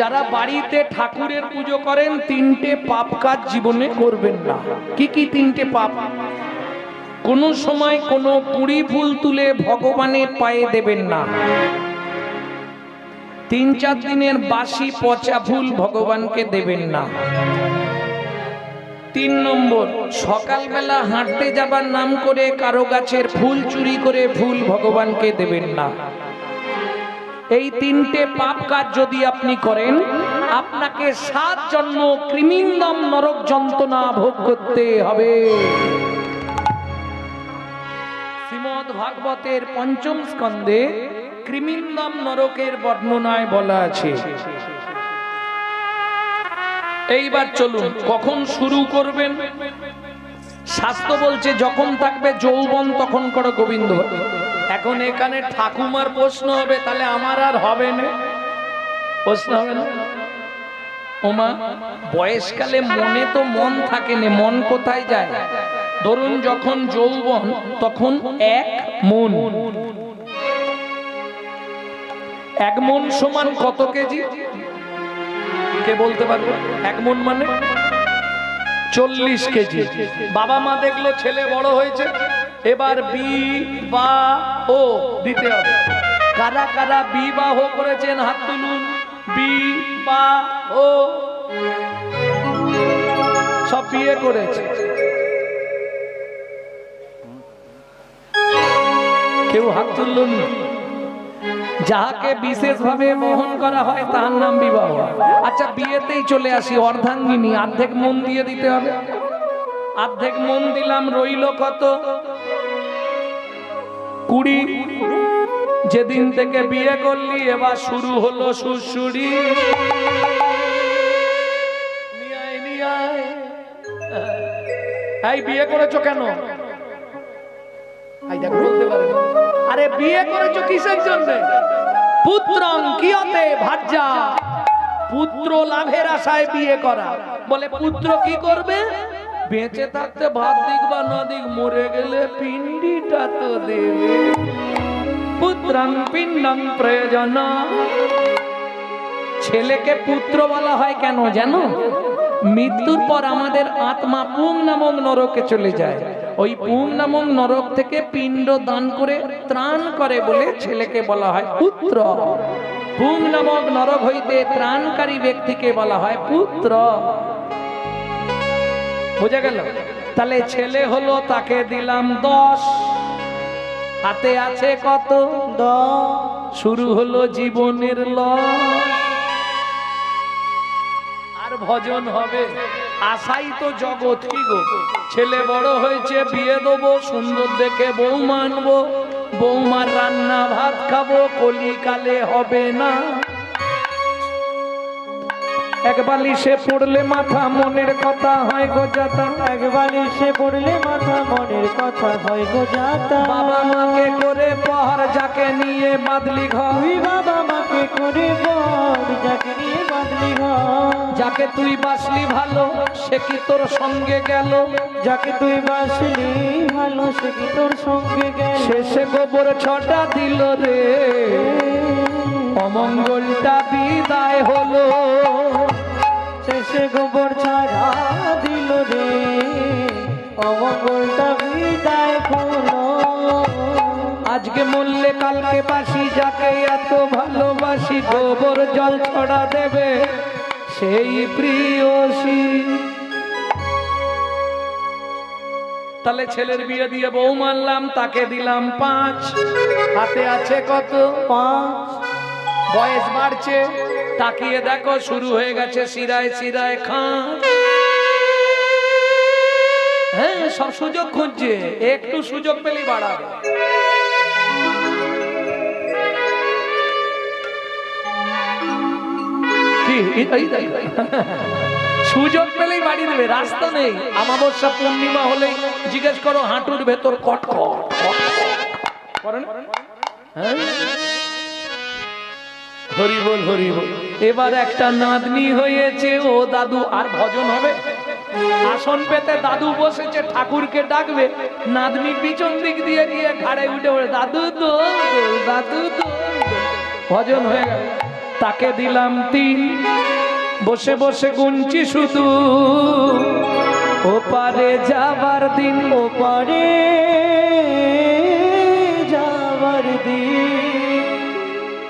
যারা বাড়িতে ঠাকুরের পুজো করেন তিনটে পাপ কাজ জীবনে করবেন না। কি কি তিনটে পাপ? কোনো সময় কোনো কুড়ি ফুল তুলে ভগবানের পায়ে দেবেন না। 3-4 দিনের বাসি পচা ফুল ভগবানকে দেবেন না। 3 নম্বর, সকালবেলা হাঁটতে যাবার নাম করে কারো গাছের ফুল চুরি করে ফুল ভগবানকে দেবেন না। এই তিনটে পাপ কাজ যদি আপনি করেন, আপনাকে 7 জন্ম কৃমিন্দম নরক যন্ত্রণা ভোগ করতে হবে। শ্রীমদ্ ভাগবতের 5ম স্কন্ধে কৃমিন্দম নরকের বর্ণনায় বলা আছে। এইবার চলুন, কখন শুরু করবেন? শাস্ত্র বলছে যখন থাকবে যৌবন তখন করো গোবিন্দ। এখন এখানে ঠাকুমার প্রশ্ন হবে, তাহলে আমার আর হবে না? প্রশ্ন হবে না? ওমা, বয়সকালে মনে তো মন থাকে না, মন কোথায় যায়? ধরুন যখন যৌবন তখন 1 মন। 1 মন সমান কত কেজি? কে বলতে পারবে? 1 মন মানে 40 কেজি। বাবা মা দেখলো ছেলে বড় হয়েছে, এবার বিবাহ দিতে হবে। কারা কারা বিবাহ করেছেন হাত তুলুন। বিবাহ, সব বিয়ে করেছে। কেউ হাত তুলুন। যাহাকে বিশেষভাবে মোহন করা হয় তার নাম বিবাহ। আচ্ছা, বিয়েতেই চলে আসি। অর্ধাঙ্গিনী অর্ধেক মন দিয়ে দিতে হবে। অর্ধেক মন দিলাম, রইল কত? 20। যেদিন থেকে বিয়ে করলি এবার শুরু হলো সুরসুরি। এই বিয়ে করেছো কেন? বলতে পারে, আরে বিয়ে করেছো কিসের জন্য? পুত্রং কিয়তে ভাজ্যা, পুত্র লাভের আশায় বিয়ে করা। বলে পুত্র কি করবে? বেঁচে থাকতে ভাত দিক বা না দিক, মরে গেলে পিণ্ডিটা তো দেবে। পুত্রং পিণ্ডং প্রয়োজন। ছেলেকে পুত্র বলা হয় কেন জানো? মৃত্যুর পর আমাদের আত্মা পুং নামক নরকে চলে যায়। ওই পুং নামক নরক থেকে পিণ্ড দান করে ত্রাণ করে বলে ছেলেকে বলা হয় পুত্র। পুং নামক নরক হইতে ত্রাণকারী ব্যক্তিকে বলা হয় পুত্র। বুঝা গেল? তাহলে ছেলে হলো, তাকে দিলাম 10। হাতে আছে কত? 10। শুরু হলো জীবনের লস। আর ভজন হবে। আশাই তো জগৎ। কি গো, ছেলে বড় হয়েছে, বিয়ে দেবো, সুন্দর দেখে বউ মানবো, বৌমার রান্না ভাত খাবো, কলিকালে হবে না। এক বালিশে পড়লে মাথা মনের কথা হয় গো যাতা। এক বালিশে পড়লে মাথা মনের কথা হয় গো যাতা। বাবা মাকে করে পর যাকে নিয়ে বাদলি ঘর। তুই বাবা মাকে করে পর যাকে নিয়ে বাদলি ঘর। যাকে তুই বাসলি ভালো সে কি তোর সঙ্গে গেল। যাকে তুই বাসলি ভালো সে কি তোর সঙ্গে গেল। শেষে গোবর ছটা দিল রে, অমঙ্গলটা বিদায় হলো। শেষে গোবর ছাড়া দিল রে, অমঙ্গলটা বিদায় হলো। আজকে মরলে কালকে বাসি, যাকে এত ভালোবাসি, গোবর জল ছড়া দেবে সেই প্রিয়সী। তাহলে ছেলের বিয়ে দিয়ে বউ মানলাম, তাকে দিলাম 5। হাতে আছে কত? 5। বয়স বাড়ছে, তাকিয়ে দেখো শুরু হয়ে গেছে শিরায় শিরায় খান। হ্যাঁ, সব সুযোগ খুঁজছে, একটু সুযোগ পেলেই বাড়াবে। কি সুযোগ পেলেই বাড়ি দেবে, রাস্তা নেই। অমাবস্যা পূর্ণিমা হলেই জিজ্ঞেস করো হাঁটুর ভেতর কটকট করেন। হ্যাঁ, হরি বল হরি বল। এবার একটা নাতনি হয়েছে, ও দাদু। আর ভজন হবে? আসন পেতে দাদু বসেছে, ঠাকুরকে ডাকবে, নাতনি পিছন দিক দিয়ে গিয়ে ঘাড়ে উঠে পড়ে দাদু তো দাদু তো। ভজন হয়ে গেল। তাকে দিলাম 3, বসে বসে গুনছি শুধু ওপারে যাবার দিন, ওপারে যাবার দিন।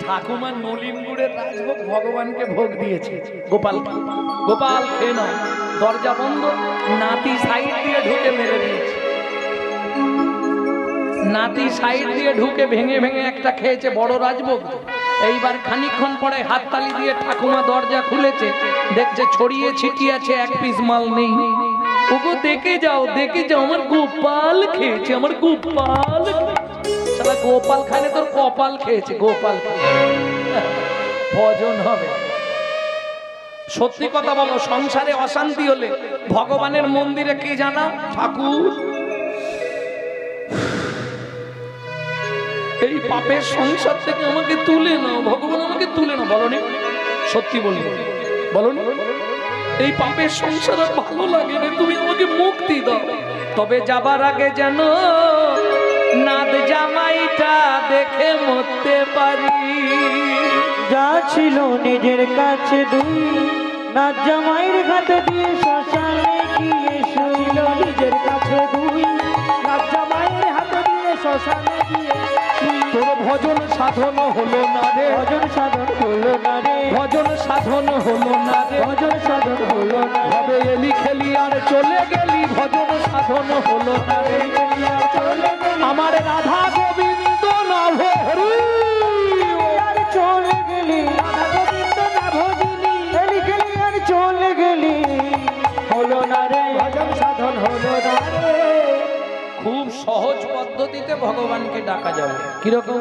ঠাকুমা নলিন গুড়ের রাজভোগ ভগবানকে ভোগ দিয়েছে। গোপাল গোপাল খেয়ে নাও। দরজা বন্ধ, নাতি সাইড দিয়ে ঢুকে মেরে দিয়েছে। নাতি সাইড দিয়ে ঢুকে ভেঙে ভেঙে একটা খেয়েছে, বড় রাজভোগ। এইবার খানিকক্ষণ পরে হাততালি দিয়ে ঠাকুমা দরজা খুলেছে, দেখছে ছড়িয়ে ছিটিয়ে আছে, এক পিস মাল নেই। ওগো দেখে যাও, দেখে যাও, আমার গোপাল খেয়েছে, আমার গোপাল। শালা গোপাল খানে তোর কপাল খেয়েছে, গোপাল ভজন হবে। সত্যি কথা বলো, সংসারে অশান্তি হলে ভগবানের মন্দিরে কি জানা, ঠাকুর এই পাপের সংসার থেকে আমাকে তুলে নাও, ভগবান আমাকে তুলে নাও। বলনি? সত্যি বলবো, বলনি? এই পাপের সংসার আর ভালো লাগে না, তুমি আমাকে মুক্তি দাও। তবে যাবার আগে যেন নাদ জামাইটা দেখে মরতে পারি। যা ছিল নিজের কাছে 2, নাচ জামাইয়ের হাতে দিয়ে শ্মশানে গিয়ে শুইল। নিজের কাছে 2, নাচ জামাইয়ের হাতে দিয়ে শ্মশানে গিয়ে শুইল। তোর ভজন সাধন হলো না রে, ভজন সাধন হলো না রে, ভজন সাধন হলো না রে, ভজন সাধন হলো না রে। তবে এলি খেলি আর চলে গেলি, ভজন সাধন হলো না রে। চলে গেলি আমার রাধা গোবিন্দ নাভ হরি, আর চলে গেলি, রাধা গোবিন্দ না ভজিলি। গেলি গেলি আর চলে গেলি, হলো না রে, ভজন সাধন হলো না রে। খুব সহজ পদ্ধতিতে ভগবানকে ডাকা যাবে। কিরকম?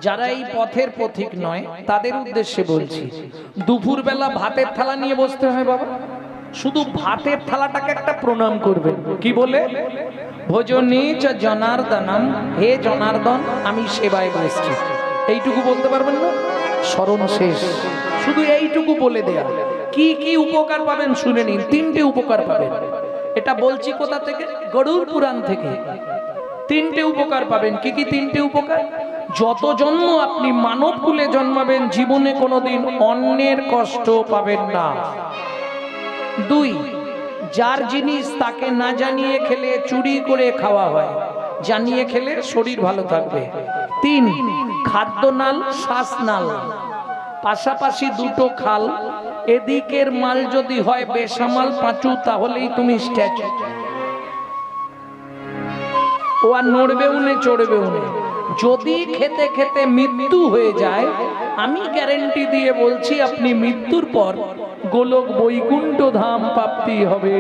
যারা এই পথের পথিক নয় তাদের উদ্দেশ্যে বলছি। দুপুরবেলা ভাতের থালা নিয়ে বসতে হয় বাবা, শুধু ভাতের থালাটাকে একটা প্রণাম করবেন। কি বলে? ভজনে চ জনার্দনম, হে জনার্দন আমি সেবায় বসছি। এইটুকু বলতে পারবেন না? স্মরণ শেষ। শুধু এইটুকু বলে দেয়া। কি কি উপকার পাবেন শুনে নিন। 3টে উপকার পাবেন। এটা বলছি কোথা থেকে? গরুড় পুরাণ থেকে। 3টে উপকার পাবেন। কি কি 3টে উপকার? যত জন্ম আপনি মানব কুলে জন্মাবেন, জীবনে কোনোদিন অন্যের কষ্ট পাবেন না। 2, যার জিনিস তাকে না জানিয়ে খেলে চুরি করে খাওয়া হয়, জানিয়ে খেলে শরীর ভালো থাকবে। 3, খাদ্যনাল শ্বাসনাল, পাশাপাশি 2টো খাল। এদিকের মাল যদি হয় বেসামাল পাঁচু, তাহলেই তুমি স্ট্যাচু। ও আর নড়বেও না, চড়বেও না। যদি খেতে খেতে মৃত্যু হয়ে যায়, আমি গ্যারেন্টি দিয়ে বলছি আপনি মৃত্যুর পর গোলক বৈকুণ্ঠ ধাম প্রাপ্তি হবে।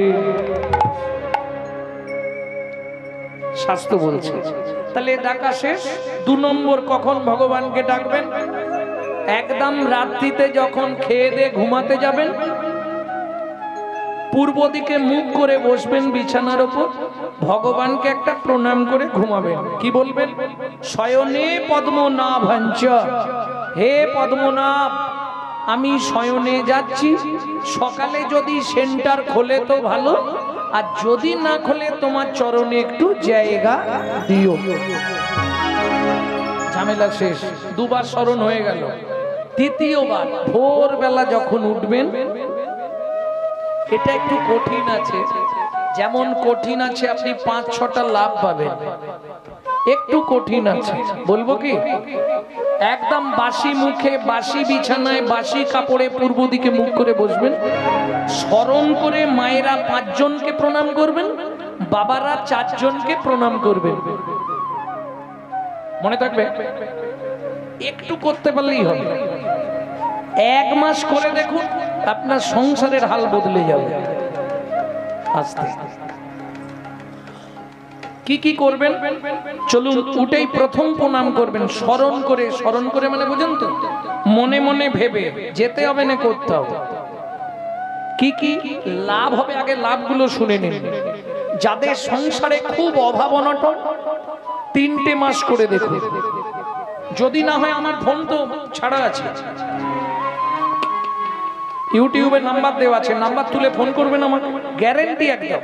শাস্ত্র বলছে। তাহলে ডাকা শেষ। 2 নম্বর, কখন ভগবানকে ডাকবেন? একদম রাত্রিতে যখন খেয়ে দিয়ে ঘুমাতে যাবেন, পূর্ব দিকে মুখ করে বসবেন বিছানার উপর, ভগবানকে একটা প্রণাম করে ঘুমাবেন। কি বলবেন? শয়নে পদ্মনাভাঞ্চ, হে পদ্মনাভ আমি শয়নে যাচ্ছি। সকালে যদি সেন্টার খোলে তো ভালো, আর যদি না খোলে তোমার চরণে একটু জায়গা দিও। ঝামেলা শেষ। 2বার স্মরণ হয়ে গেল। 3য়বার ভোরবেলা যখন উঠবেন, এটা একটু কঠিন আছে। যেমন কঠিন আছে আপনি 5-6টা লাভ পাবেন, একটু কঠিন আছে। বলবো কি? একদম বাসি মুখে, বাসি বিছানায়, বাসি কাপড়ে পূর্ব দিকে মুখ করে বসবেন। স্মরণ করে মায়েরা 5 জনকে প্রণাম করবেন, বাবারা 4 জনকে প্রণাম করবেন। মনে থাকবে? একটু করতে পারলেই হবে। 1 মাস করে দেখুন, আপনার সংসারের হাল বদলে যাবে। আস্তে কি কি করবেন চলুন। উঠেই প্রথম প্রণাম করবেন, স্মরণ করে। স্মরণ করে মানে বুঝেন তো? মনে মনে ভেবে যেতে হবে না, করতে হবে। কি কি লাভ হবে আগে লাভগুলো শুনে নিন। যাদের সংসারে খুব অভাব অনটন, 3টে মাস করে দেখুন। যদি না হয় আমার ফোন তো ছাড়া আছে, ইউটিউবে নাম্বার দেওয়া আছে, নাম্বার তুলে ফোন করবেন আমাকে। গ্যারেন্টি একদম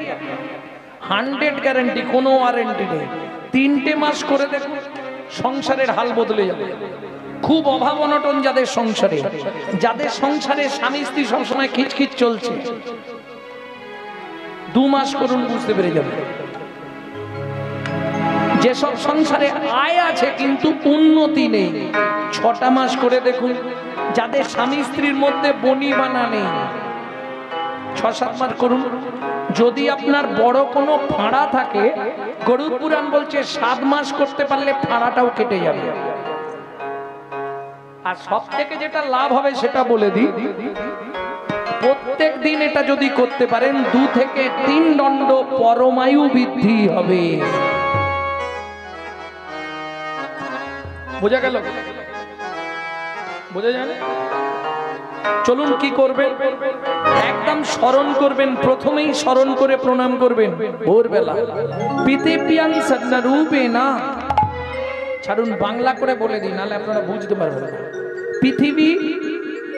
100 গ্যারেন্টি, কোনো ওয়ারেন্টি নেই। 3টে মাস করে দেখুন, সংসারের হাল বদলে যাবে। খুব অভাব অনটন যাদের সংসারে স্বামী স্ত্রী সবসময় খিচখিচ চলছে, 2 মাস করুন, বুঝতে পেরে যাবে। যেসব সংসারে আয় আছে কিন্তু উন্নতি নেই, 6টা মাস করে দেখুন। যাদের স্বামী স্ত্রীর মধ্যে বনিবানা নেই, 6-7 মাস করুন। যদি আপনার বড় কোনো ফাঁড়া থাকে, গরুড় পুরাণ বলছে 7 মাস করতে পারলে ফাঁড়াটাও কেটে যাবে। আর সব থেকে যেটা লাভ হবে সেটা বলে দিই, প্রত্যেক দিন এটা যদি করতে পারেন 2 থেকে 3 দণ্ড পরমায়ু বৃদ্ধি হবে। বোঝা গেল? বোঝা যায়? চলুন কি করবেন, একদম স্মরণ করবেন, প্রথমেই স্মরণ করে প্রণাম করবেন ভোরবেলা। পিতেপ্রিয়াং সন্নরূপে না, ছাড়ুন বাংলা করে বলে দিই, নাহলে আপনারা বুঝতে পারবেন না। পৃথিবী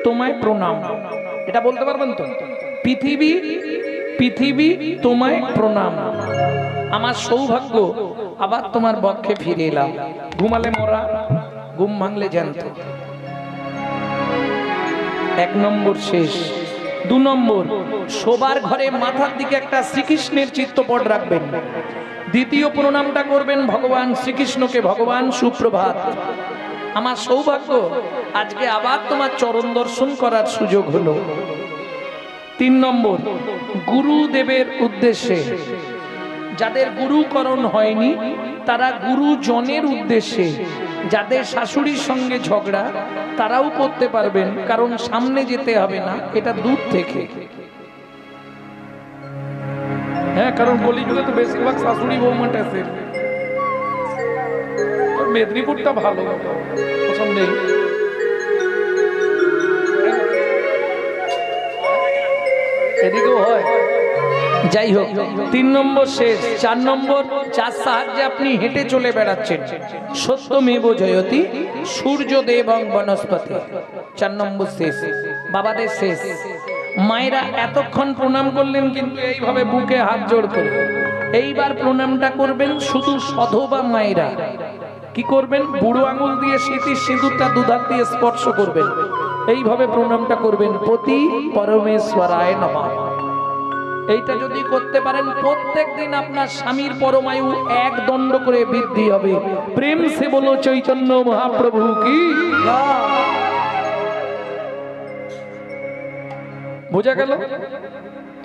তোমায় প্রণাম, এটা বলতে পারবেন তো? পৃথিবী তোমায় প্রণাম, আমার সৌভাগ্য আবার তোমার বক্ষে ফিরে এলাম। ঘুমালে মরা, ঘুম ভাঙলে জ্যান্ত। 1 নম্বর শেষ। 2 নম্বর, শোবার ঘরে মাথার দিকে একটা শ্রীকৃষ্ণের চিত্রপট রাখবেন। দ্বিতীয় প্রণামটা করবেন ভগবান শ্রীকৃষ্ণকে, ভগবান সুপ্রভাত, আমার সৌভাগ্য আজকে আবার তোমার চরণ দর্শন করার সুযোগ হলো। 3 নম্বর, গুরুদেবের উদ্দেশ্যে, যাদের গুরুকরণ হয়নি তারা গুরুজনের উদ্দেশ্যে, যাদের শাশুড়ির সঙ্গে ঝগড়া তারাও করতে পারবেন, কারণ সামনে যেতে হবে না, এটা দূর থেকে। হ্যাঁ, কারণ কলিযুগে তো বেশিরভাগ শাশুড়ি বৌমাটা আছে। মেদিনীপুরটা ভালো পছন্দ নেই। এদিকেও হয়, যাই হোক। 3 নম্বর শেষ। 4 নম্বর, যার সাহায্যে আপনি হেঁটে চলে বেড়াচ্ছেন, সত্যমেব জয়তি সূর্যদেবং বনস্পতি। 4 নম্বর শেষ, বাবাদের শেষ। মায়েরা এতক্ষণ প্রণাম করলেন, কিন্তু এইভাবে বুকে হাত জোড় করে। এইবার প্রণামটা করবেন শুধু সধবা মায়েরা। কি করবেন? বুড়ো আঙুল দিয়ে স্মৃতির সিঁদুরটা দুধার দিয়ে স্পর্শ করবেন, এইভাবে প্রণামটা করবেন, পতি পরমেশ্বরায় নমঃ। এইটা যদি করতে পারেন, প্রত্যেক দিন আপনার স্বামীর পরমায়ু 1 দণ্ড করে বৃদ্ধি হবে। প্রেম সে বলো চৈতন্য মহাপ্রভু কি। বোঝা গেল?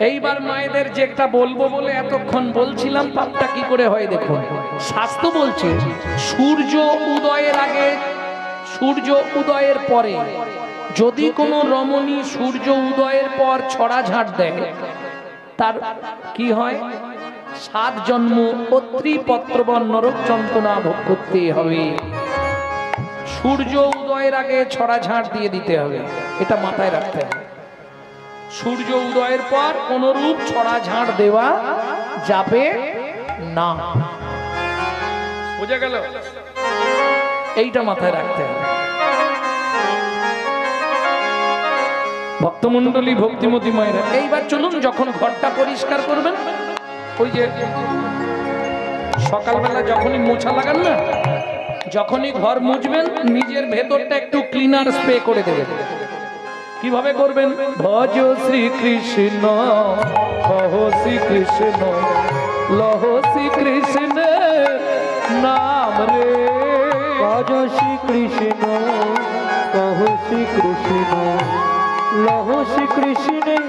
এইবার মায়েদের যেটা বলবো বলে এতক্ষণ বলছিলাম, পাপটা কি করে হয় দেখুন। শাস্ত্র বলছে সূর্য উদয়ের আগে, সূর্য উদয়ের পরে যদি কোনো রমণী সূর্য উদয়ের পর ছড়া ঝাঁট দেয়, তার কি হয়? 7 জন্ম অত্রি পত্রবন নরক যন্ত্রণা ভোগ করতে হবে। সূর্য উদয়ের আগে ছড়া ঝাঁট দিয়ে দিতে হবে, এটা মাথায় রাখতে হবে। সূর্য উদয়ের পর কোনরূপ ছড়া ঝাঁট দেওয়া যাবে না। বোঝা গেল? এইটা মাথায় রাখতে হবে। ভক্তমণ্ডলী, ভক্তিমতী মায়েরা, এইবার চলুন যখন ঘরটা পরিষ্কার করবেন, ওই যে সকালবেলা যখনই মোছা লাগান না, যখনই ঘর মুছবেন নিজের ভেতরটা একটু ক্লিনার স্প্রে করে দেবেন। কিভাবে করবেন? ভজ শ্রীকৃষ্ণ, কহ শ্রীকৃষ্ণ, লহ শ্রীকৃষ্ণ নাম রে। ভজ শ্রীকৃষ্ণ, কহ শ্রীকৃষ্ণ, লহ শ্রীকৃষ্ণের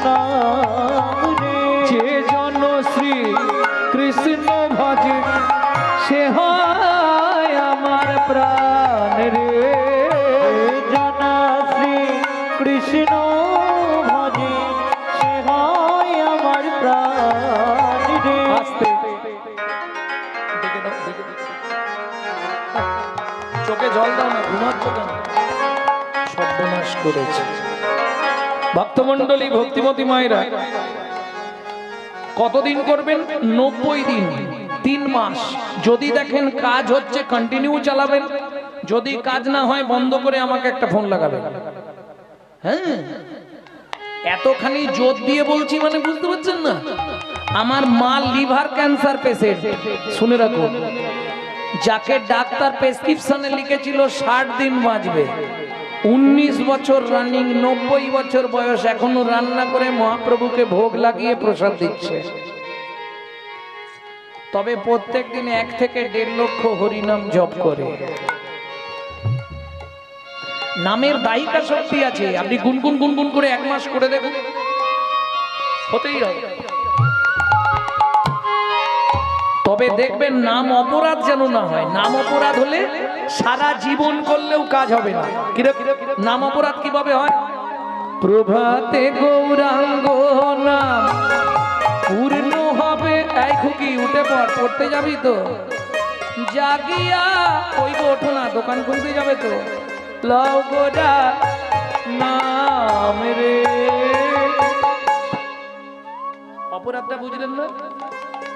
নাম রে। যে জন শ্রী কৃষ্ণ ভজে, সে হয় আমার প্রাণ রে। জানা শ্রী কৃষ্ণ ভজে, সে হয় আমার প্রাণ রে। আস্তে দেখে দাও, দেখে দাও। চোখে জল দাও না, ঘুমাচ্ছ কেন? সর্বনাশ করেছে। ভক্তমণ্ডলী, ভক্তিমতী মায়েরা, কতদিন করবেন? 90 দিন, 3 মাস। যদি দেখেন কাজ হচ্ছে, কন্টিনিউ চালাবেন। যদি কাজ না হয়, বন্ধ করে আমাকে একটা ফোন লাগাবেন। হ্যাঁ, এতখানি জোর দিয়ে বলছি মানে বুঝতে পারছেন না? আমার মা লিভার ক্যান্সার পেশেন্ট, শুনে রাখুন। যাকে ডাক্তার প্রেসক্রিপশনে লিখেছিল 60 দিন বাঁচবে, 19 বছর রানিং, 90 বছর বয়স, এখনো রান্না করে মহাপ্রভুকে ভোগ লাগিয়ে প্রসাদ দিচ্ছে। তবে প্রত্যেক দিন 1 থেকে 1.5 লক্ষ হরিনাম জপ করে। নামের দায়িকা শক্তি আছে, আপনি গুনগুন গুনগুন করে 1 মাস করে দেখুন, হতেই হবে। তবে দেখবেন নাম অপরাধ যেন না হয়। নাম অপরাধ হলে সারা জীবন করলেও কাজ হবে না। নাম অপরাধ কিভাবে হয়? প্রভাতে গৌরাঙ্গ নাম পূর্ণ হবে। এই খুকি উঠে পড়, পড়তে যাবি তো? জাগিয়া ওই গো, ওঠো না, দোকান খুলতে যাবে তো। লও গোরা নাম রে। অপরাধটা বুঝলেন না?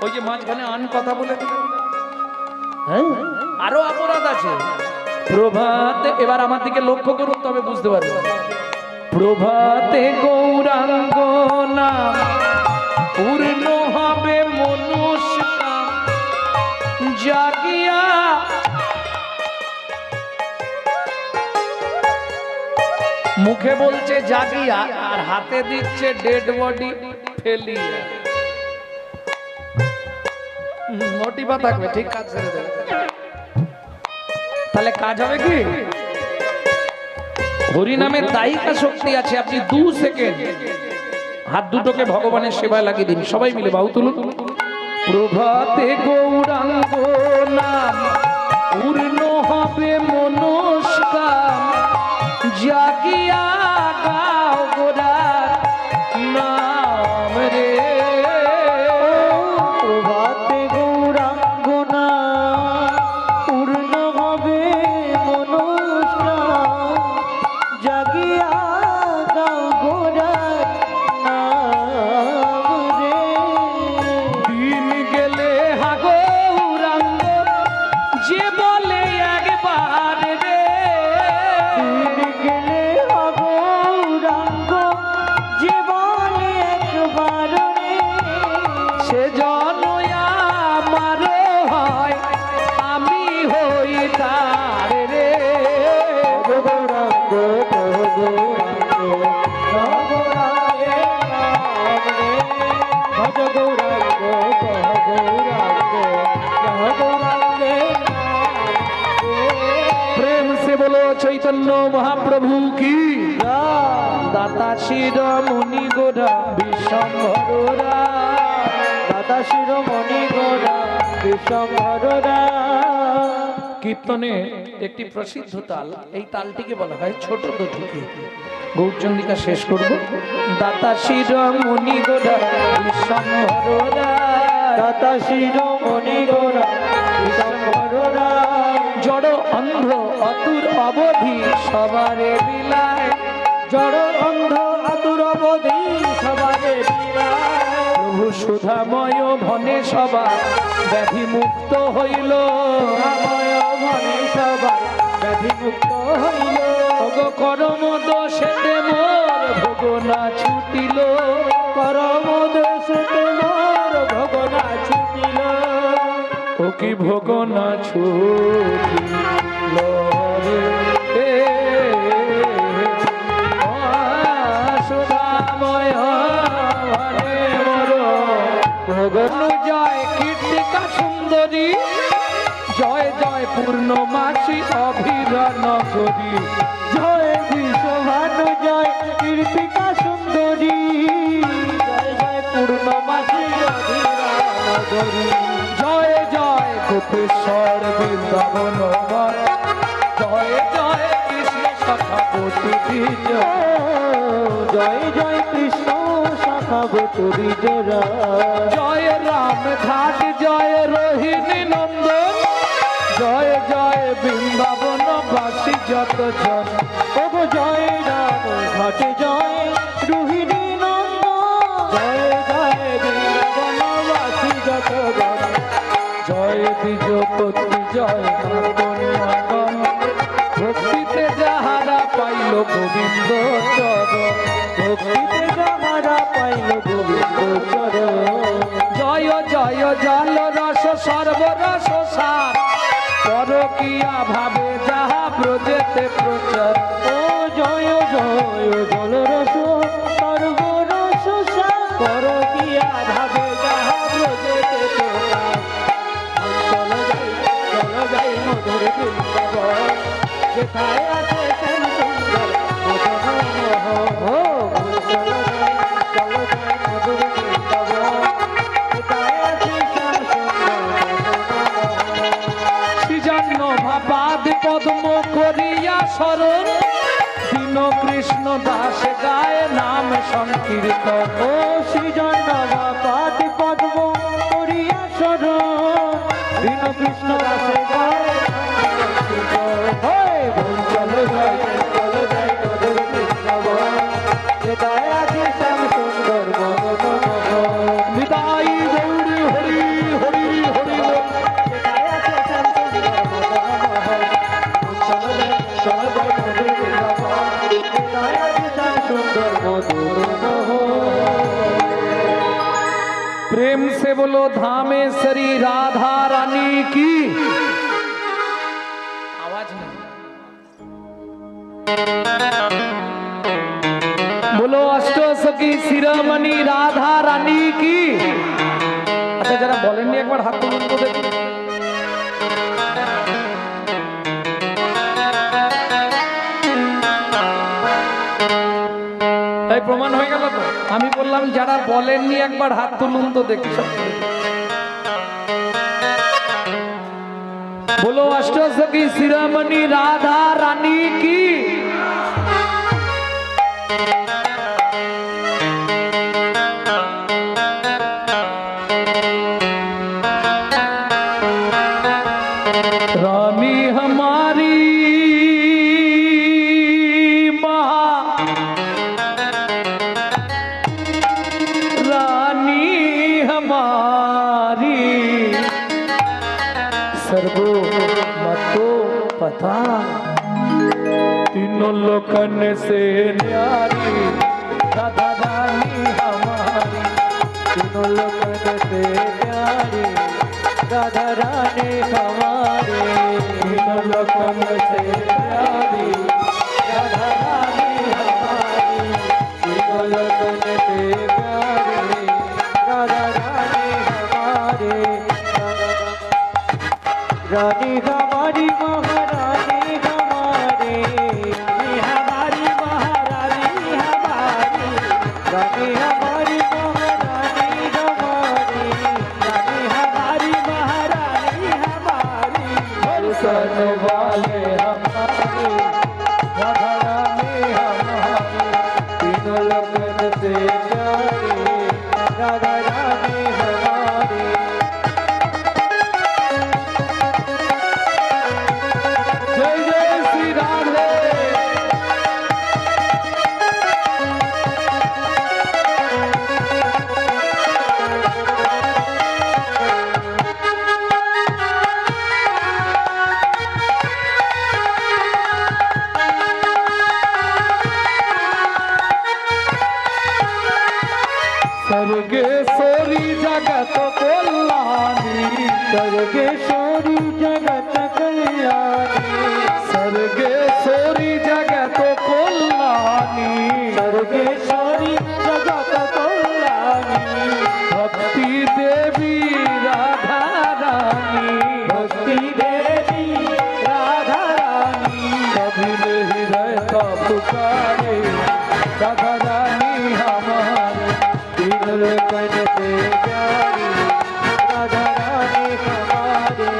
ওই যে মাঝখানে আন কথা বলে, হ্যাঁ আরো অপরাধ আছে। প্রভাতে, এবার আমার দিকে লক্ষ্য করুন তবে বুঝতে পারবেন। প্রভাতে গৌরাঙ্গ নাম পূর্ণ হবে মনুষ্যকাম, জাগিয়া মুখে বলছে জাগিয়া আর হাতে দিচ্ছে ডেড বডি ফেলিয়া। মোটিভা থাকবে, ঠিক কাজ ছেড়ে দেবে, তাহলে কাজ হবে কি? হরি নামের দায়িকা শক্তি আছে। আপনি 2 সেকেন্ড হাত দুটোকে ভগবানের সেবায় লাগিয়ে দিন, সবাই মিলে বাহু তুলুন। প্রভাতে গৌরাঙ্গ নাম পূর্ণ হবে মনস্কাম, জাগিয়া গাও গোরা নাম রে। প্রভাতে গৌরাঙ্গ নাম পূর্ণ হবে মনুষ্যকাম, জাগিয়া গাও গোরা নাম রে। দিন গেলে হা গৌরাঙ্গ যে বলে একবার রে, দিন গেলে গৌরাঙ্গ যে বলে একবার রে, সে জনই আমার হয় আমি হই তার রে। গৌরাঙ্গ গৌরাঙ্গে নাম রে, ভজ গৌরাঙ্গ গৌরাঙ্গে নাম রে। প্রেম সে বলো চৈতন্য মহাপ্রভু কি। দাতা শিরোমণি গোরা বিশ্বম্ভরা, দাদা শিরোমণি গোরা বিশ্বম্ভরা। কীর্তনে একটি প্রসিদ্ধ তাল, এই তালটিকে বলা হয় ছোট দুটিকে। গৌরচন্দিকা শেষ করব। দাতা শিরোমণি গোরা বিশ্বম্ভরা, দাদা শিরোমণি গোরা বিশ্বম্ভরা। জড় অন্ধ অতুর অবধি সবারে বিলায়, জড় অন্ধ আতুর অবধি সবারে বিলায়। প্রভু সুধাময় ভনে সবার ব্যাধি মুক্ত হইল, সুধাময় ভনে সবার ব্যাধি মুক্ত হইল। ভোগ করম দোষেতে মোর ভোগ না ছুটিল, পরম দেশেতে মোর ভোগ না ছুটিল। ও কি ভোগ না ছুটিল রে। সুধাময় ভনে মোর ভোগ জয় কীর্তিকা সুন্দরী, জয় জয় পূর্ণমাসী অভিরান করি, জয় বিশ্বভানু জয় কীর্তিকা সুন্দরী, জয় জয় পূর্ণমাসী অধীরানগরী। জয় জয় গোপেশ্বর বৃন্দাবন বন, জয় জয় কৃষ্ণ সখাবতী বীজ, জয় জয় কৃষ্ণ শাখাবতী জোড়া। জয় রাম ঘাট, জয় রোহিণী নন্দন, জয় জয় বৃন্দাবন বাসী যত জন। ওগো জয় রাম ঘাটে জয় রোহিণী নন্দন, জয় জয় বৃন্দাবনবাসী যত গণ। জয় দ্বিজপতি জয় নাগন, ভক্তিতে যাহারা পাইল গোবিন্দ চরণ, ভক্তিতে যাহারা পাইল গোবিন্দ চরণ। জয় জয় জল রস সর্বরস সার, পরকিয়া ভাবে যাহা ব্রজেতে প্রচার। ও জয় জয় জলরস সর্বরস পরকিয়া ভাবে যাহা ব্রজেতে প্রকাশ। চল যাই মধুর বৃন্দাবন, যেথায় আছে শ্যাম সুন্দর মদন মোহন। চল যাই মধুর বৃন্দাবন, যেথায় আছে শ্যাম সুন্দর মদন মোহন। সৃজন্য ভাবাদ পদ্ম করিয়া স্মরণ, দীন কৃষ্ণ দাস গায় নাম সংকীর্তন। ও সৃজন পাদ পদ্ম করিয়া স্মরণ, দীন কৃষ্ণ দাসে গায় চল যাই মধুর বৃন্দাবন, যেথায় আছে শ্যাম সুন্দর মদন মোহন। নিতাই গৌরী হরি হরি হরি বল। যেথায় আছে শ্যাম সুন্দর মদন মোহন। চল যাই মধুর বৃন্দাবন, যেথায় আছে শ্যাম সুন্দর মধুর মোহন। प्रेम से बोलो धामेश्वरी राधा रानी की आवाज नहीं। बोलो अष्टसखी शिरोमणि राधा रानी की। अच्छा जरा बोलेंगे एक बार हाथ तुलून तो देखो। এই প্রমাণ হয়ে গেল তো। আমি বললাম যারা বলেননি একবার হাত তুলুন তো দেখি সব। बोलो अष्टसखी शिरोमणि राधा रानी की। रानी हमारी रानी हमारी सर्वो मतो पता, तीनों लोकन से न्यारी राधा रानी हमारी। तीनों लोकन से प्यारी राधा रानी हमारी। तीनों लोकन से प्यारी राधा रानी हमारी। तीनों लोकन से प्यारी राधा रानी हमारी। रानी हमारी महारानी हमारी, रानी हमारी महारानी हमारी। रानी हमारी महारानी हमारी, रानी हमारी महारानी हमारी। दर्शन वाले हमारे राधा रानी हमारी। तीनों लोकन से प्यारी राधा रानी हमारी। जय जय श्री राधे। सर्गेश्वरी जगत कल्याणी। सर्गेश्वरी जगत कल्याणी। सर्गेश्वरी जगत कल्याणी। सर्गेश्वरी जगत कल्याणी। भक्ति देवी राधा रानी। भक्ति देवी राधा रानी। कभी हृदय का पुकारे राधा रानी हमारी। तीनों लोकन से प्यारी राधा रानी हमारी।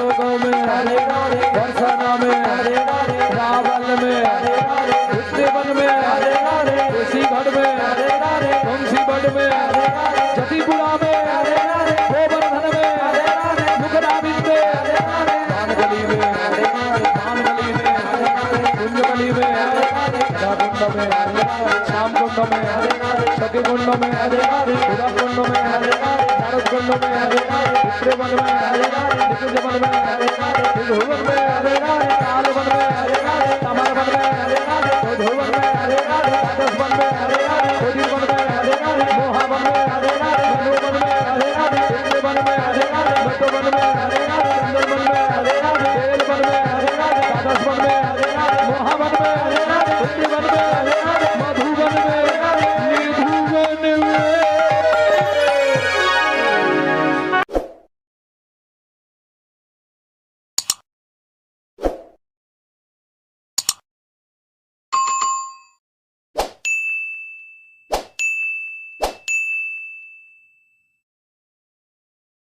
लोकों में, दर्शना में, रावल में, वन में, ऋषिगढ़ में, तुलसीगढ़ में, जतीपुरा में, गोवर्धन में, मुगराबिंद में, कानगली में, कानगली में, कुंजगली में, कुंड में, श्याम कुंड में, सखी कुंड में, उदय कुंड में, नारद कुंड में, चित्रवन में, निकुंजवन में, भुवन में, कालवन में, तमरवन में, धुवन में, राजसवन में, खोजीवन में, मोहावन में, मधुवन में, चित्रवन में, मधुवन में,